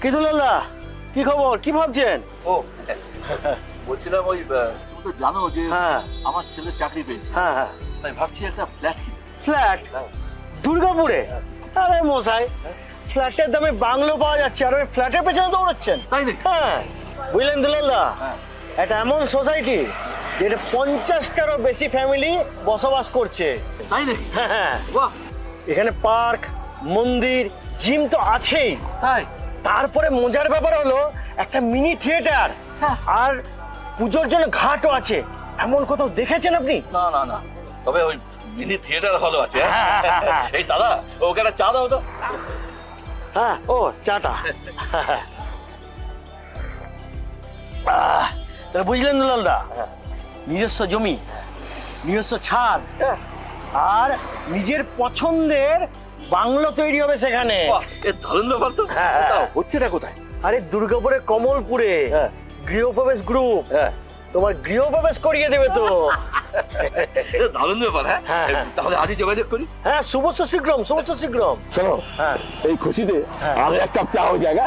কি দুলালদা, কি খবর, কি ভাবছেন? ও বলছিলাম ওই তুমি তো জানো যে হ্যাঁ আমার ছেলে চাকরি পেয়েছে, হ্যাঁ হ্যাঁ। তাই ভাবছি একটা ফ্ল্যাট কিনবো। ফ্ল্যাট দুর্গাপুরে? আরে মশাই, ফ্ল্যাটের দামে বাংলো পাওয়া যাচ্ছে আর ওই ফ্ল্যাটের পেছনে দৌড়াচ্ছেন? তাই নাকি? হ্যাঁ, বুঝলেন দুলালদা, হ্যাঁ। এটা এমন সোসাইটি যেটা 50টারও বেশি ফ্যামিলি বসবাস করছে। তাই নাকি? হ্যাঁ হ্যাঁ, বাহ, এখানে পার্ক, মন্দির, জিম তো আছেই। তাই? তারপরে মজার ব্যাপার হলো একটা মিনি থিয়েটার আচ্ছা। আর পুজোর জন্য ঘাটও আছে। এমন কোথাও দেখেছেন আপনি? না না না, তবে ওই মিনি থিয়েটার হলও আছে। এই দাদা, ওকে একটা চা দাও তো। হ্যাঁ, ও চাটা। তাহলে বুঝলেন দুলালদা, নিজস্ব জমি, নিজস্ব ছাদ আর নিজের পছন্দের বাংলো তৈরি হবে সেখানে। বাহ, এ দারুণ ব্যাপার তো। হ্যাঁ। তা হচ্ছেটা কোথায়? আরে দুর্গাপুরের কমলপুরে হ্যাঁ। গৃহপ্রবেশ গ্রুপ হ্যাঁ, তোমার গৃহপ্রবেশ করিয়ে দেবে তো। এটা দারুণ ব্যাপার। হ্যাঁ, হ্যাঁ, হ্যাঁ। তাহলে আজই যোগাযোগ করি। হ্যাঁ, শুভস্য শীঘ্রম, শুভস্য শীঘ্রম। শোনো, হ্যাঁ এই খুশিতে হ্যাঁ। আর এক কাপ চা হয়ে যায়গা।